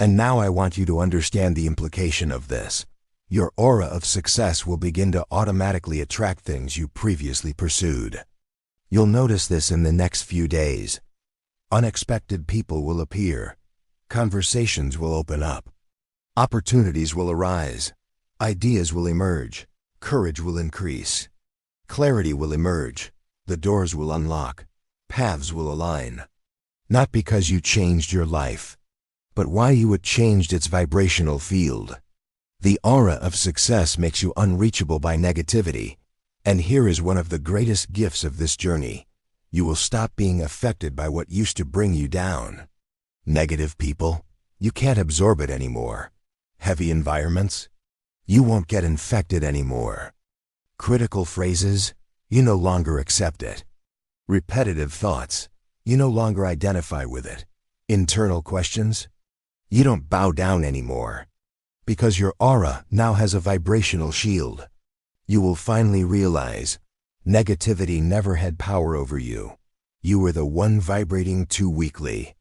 And now I want you to understand the implication of this. Your aura of success will begin to automatically attract things you previously pursued. You'll notice this in the next few days. Unexpected people will appear. Conversations will open up. Opportunities will arise. Ideas will emerge. Courage will increase. Clarity will emerge. The doors will unlock. Paths will align. Not because you changed your life, but why you had changed its vibrational field. The aura of success makes you unreachable by negativity. And here is one of the greatest gifts of this journey. You will stop being affected by what used to bring you down. Negative people, you can't absorb it anymore. Heavy environments, you won't get infected anymore. Critical phrases, you no longer accept it. Repetitive thoughts, you no longer identify with it. Internal questions, you don't bow down anymore. Because your aura now has a vibrational shield. You will finally realize, negativity never had power over you. You were the one vibrating too weakly.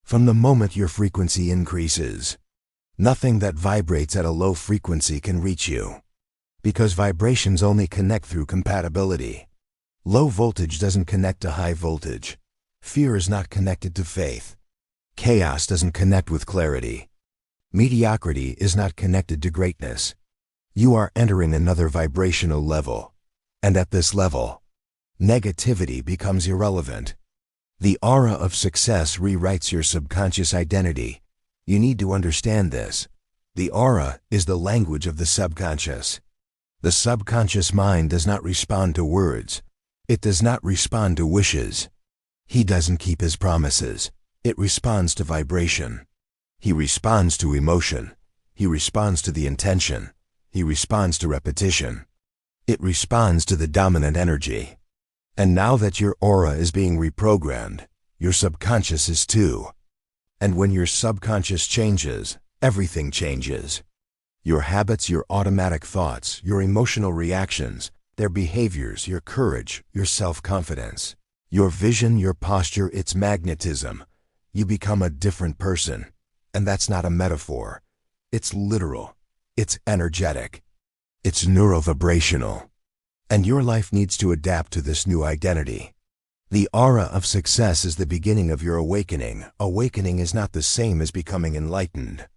From the moment your frequency increases, nothing that vibrates at a low frequency can reach you. Because vibrations only connect through compatibility. Low voltage doesn't connect to high voltage. Fear is not connected to faith. Chaos doesn't connect with clarity. Mediocrity is not connected to greatness. You are entering another vibrational level. And at this level, negativity becomes irrelevant. The aura of success rewrites your subconscious identity. You need to understand this. The aura is the language of the subconscious. The subconscious mind does not respond to words. It does not respond to wishes. He doesn't keep his promises. It responds to vibration. He responds to emotion. He responds to the intention. He responds to repetition. It responds to the dominant energy. And now that your aura is being reprogrammed, your subconscious is too. And when your subconscious changes, everything changes. Your habits, your automatic thoughts, your emotional reactions, their behaviors, your courage, your self-confidence, your vision, your posture, its magnetism. You become a different person. And that's not a metaphor. It's literal. It's energetic. It's neurovibrational. And your life needs to adapt to this new identity. The aura of success is the beginning of your awakening. Awakening is not the same as becoming enlightened.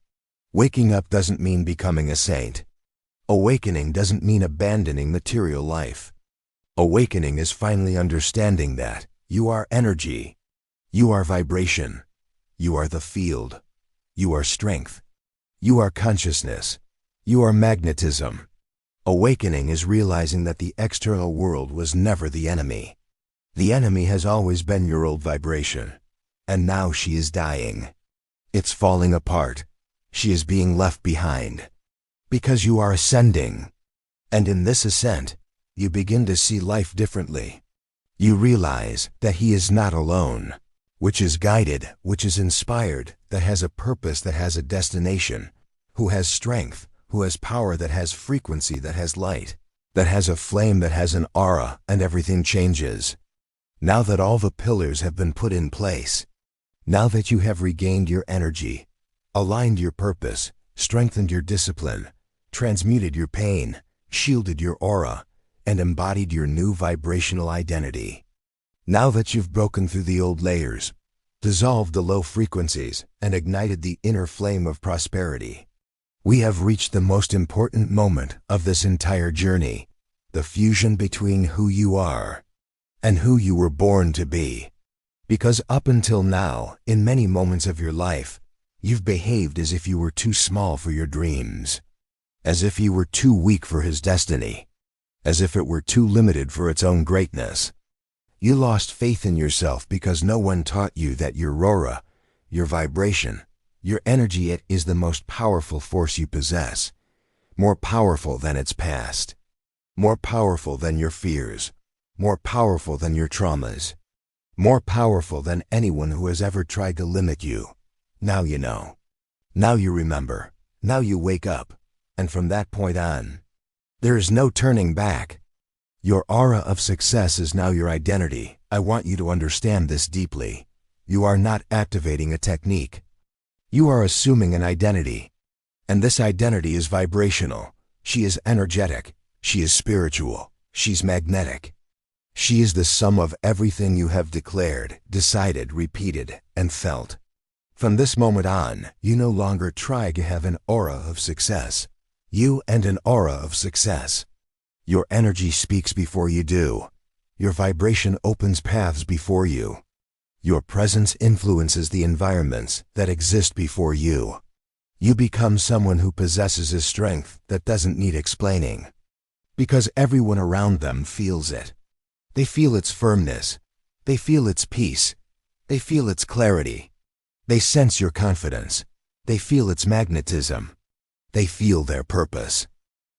Waking up doesn't mean becoming a saint. Awakening doesn't mean abandoning material life. Awakening is finally understanding that you are energy. You are vibration. You are the field. You are strength. You are consciousness. You are magnetism. Awakening is realizing that the external world was never the enemy. The enemy has always been your old vibration. And now she is dying. It's falling apart. She is being left behind. Because you are ascending. And in this ascent, you begin to see life differently. You realize that he is not alone. Which is guided, which is inspired, that has a purpose, that has a destination, who has strength, who has power, that has frequency, that has light, that has a flame, that has an aura, and everything changes. Now that all the pillars have been put in place, now that you have regained your energy, aligned your purpose, strengthened your discipline, transmuted your pain, shielded your aura, and embodied your new vibrational identity. Now that you've broken through the old layers, dissolved the low frequencies, and ignited the inner flame of prosperity, we have reached the most important moment of this entire journey, the fusion between who you are and who you were born to be. Because up until now, in many moments of your life, you've behaved as if you were too small for your dreams, as if you were too weak for his destiny, as if it were too limited for its own greatness. You lost faith in yourself because no one taught you that your aura, your vibration, your energy, it is the most powerful force you possess, more powerful than its past, more powerful than your fears, more powerful than your traumas, more powerful than anyone who has ever tried to limit you. Now you know. Now you remember. Now you wake up. And from that point on, there is no turning back. Your aura of success is now your identity. I want you to understand this deeply. You are not activating a technique. You are assuming an identity. And this identity is vibrational. She is energetic. She is spiritual. She's magnetic. She is the sum of everything you have declared, decided, repeated, and felt. From this moment on, you no longer try to have an aura of success. You and an aura of success. Your energy speaks before you do. Your vibration opens paths before you. Your presence influences the environments that exist before you. You become someone who possesses a strength that doesn't need explaining. Because everyone around them feels it. They feel its firmness. They feel its peace. They feel its clarity. They sense your confidence. They feel its magnetism. They feel their purpose.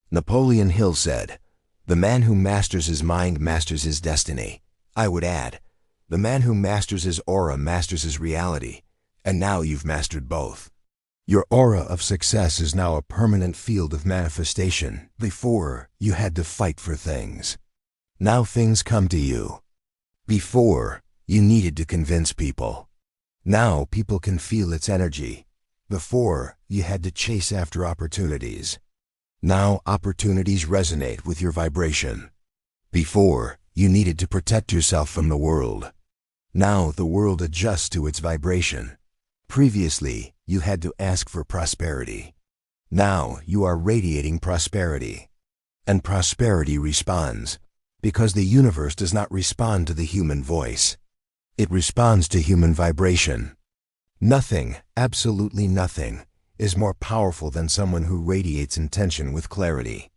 Napoleon Hill said, "The man who masters his mind masters his destiny." I would add, the man who masters his aura masters his reality. And now you've mastered both. Your aura of success is now a permanent field of manifestation. Before, you had to fight for things. Now things come to you. Before, you needed to convince people. Now people can feel its energy. Before, you had to chase after opportunities. Now opportunities resonate with your vibration. Before, you needed to protect yourself from the world. Now the world adjusts to its vibration. Previously, you had to ask for prosperity. Now you are radiating prosperity. And prosperity responds, because the universe does not respond to the human voice. It responds to human vibration. Nothing, absolutely nothing, is more powerful than someone who radiates intention with clarity.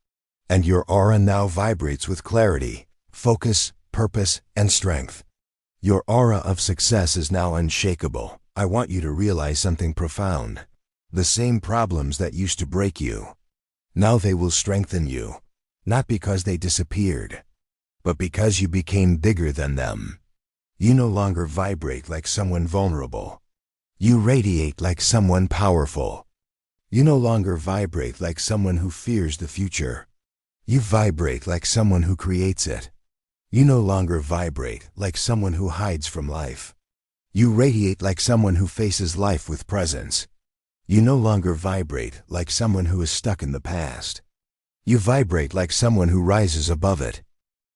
And your aura now vibrates with clarity, focus, purpose, and strength. Your aura of success is now unshakable. I want you to realize something profound. The same problems that used to break you, now they will strengthen you. Not because they disappeared, but because you became bigger than them. You no longer vibrate like someone vulnerable. You radiate like someone powerful. You no longer vibrate like someone who fears the future. You vibrate like someone who creates it. You no longer vibrate like someone who hides from life. You radiate like someone who faces life with presence. You no longer vibrate like someone who is stuck in the past. You vibrate like someone who rises above it.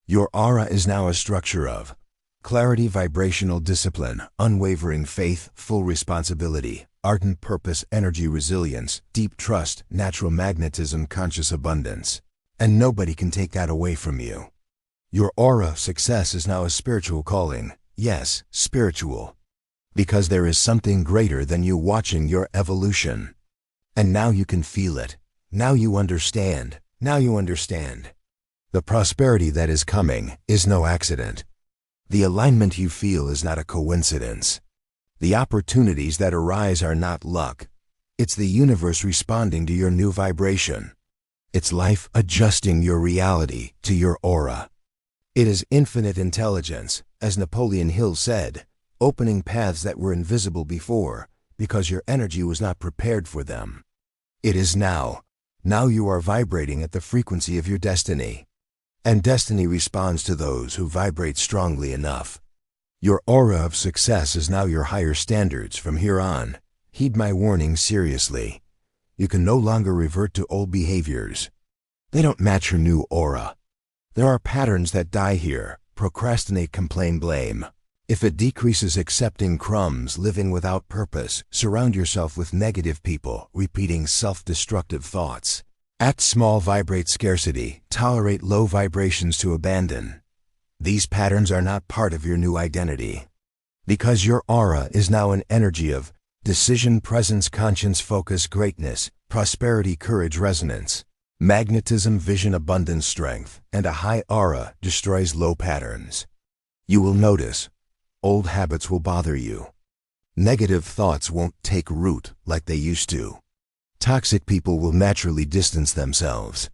Your aura is now a structure of clarity, vibrational discipline, unwavering faith, full responsibility, ardent purpose, energy, resilience, deep trust, natural magnetism, conscious abundance. And nobody can take that away from you. Your aura of success is now a spiritual calling. Yes, spiritual. Because there is something greater than you watching your evolution. And now you can feel it. Now you understand. Now you understand. The prosperity that is coming is no accident. The alignment you feel is not a coincidence. The opportunities that arise are not luck. It's the universe responding to your new vibration. It's life adjusting your reality to your aura. It is infinite intelligence, as Napoleon Hill said, opening paths that were invisible before, because your energy was not prepared for them. It is now. Now you are vibrating at the frequency of your destiny. And destiny responds to those who vibrate strongly enough. Your aura of success is now your higher standards from here on. Heed my warning seriously. You can no longer revert to old behaviors. They don't match your new aura. There are patterns that die here. Procrastinate, complain, blame. If it decreases accepting crumbs, living without purpose, surround yourself with negative people, repeating self-destructive thoughts. Act small, vibrate scarcity, tolerate low vibrations to abandon. These patterns are not part of your new identity. Because your aura is now an energy of decision, presence, conscience, focus, greatness, prosperity, courage, resonance. Magnetism, vision, abundance, strength, and a high aura destroys low patterns. You will notice old habits will bother you. Negative thoughts won't take root like they used to. Toxic people will naturally distance themselves.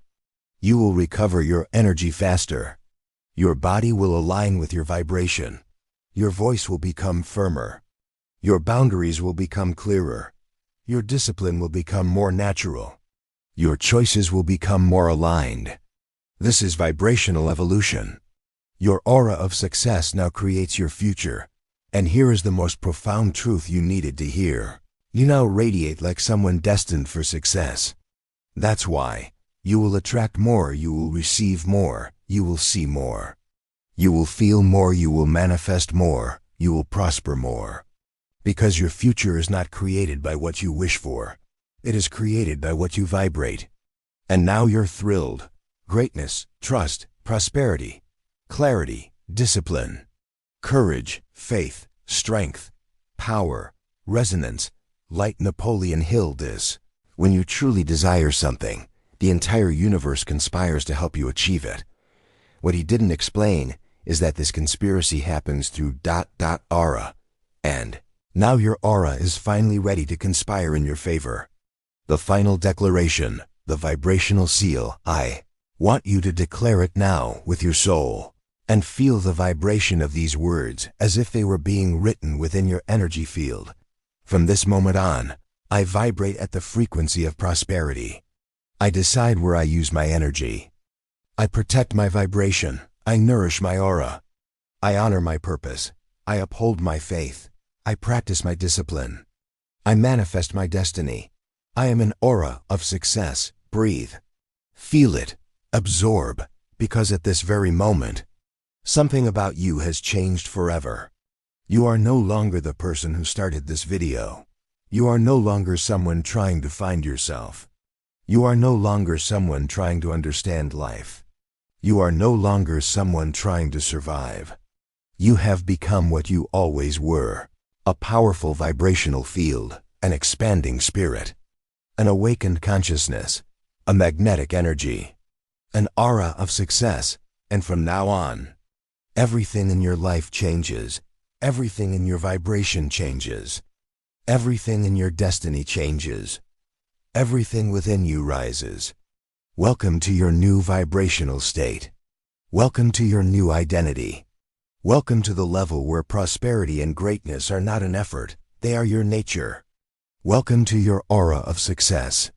You will recover your energy faster. Your body will align with your vibration. Your voice will become firmer. Your boundaries will become clearer. Your discipline will become more natural. Your choices will become more aligned. This is vibrational evolution. Your aura of success now creates your future. And here is the most profound truth you needed to hear. You now radiate like someone destined for success. That's why You will attract more, you will receive more, you will see more. You will feel more, you will manifest more, you will prosper more. Because your future is not created by what you wish for. It is created by what you vibrate. And now you're thrilled. Greatness, trust, prosperity, clarity, discipline, courage, faith, strength, power, resonance, light. Napoleon Hill this. When you truly desire something, the entire universe conspires to help you achieve it. What he didn't explain is that this conspiracy happens through aura. And now your aura is finally ready to conspire in your favor. The final declaration, the vibrational seal. I want you to declare it now with your soul and feel the vibration of these words as if they were being written within your energy field. From this moment on, I vibrate at the frequency of prosperity. I decide where I use my energy. I protect my vibration. I nourish my aura. I honor my purpose. I uphold my faith. I practice my discipline. I manifest my destiny. I am an aura of success. Breathe. Feel it. Absorb. Because at this very moment, something about you has changed forever. You are no longer the person who started this video. You are no longer someone trying to find yourself. You are no longer someone trying to understand life. You are no longer someone trying to survive. You have become what you always were. A powerful vibrational field, an expanding spirit, an awakened consciousness, a magnetic energy, an aura of success. And from now on, everything in your life changes. Everything in your vibration changes. Everything in your destiny changes. Everything within you rises. Welcome to your new vibrational state. Welcome to your new identity. Welcome to the level where prosperity and greatness are not an effort, they are your nature. Welcome to your aura of success.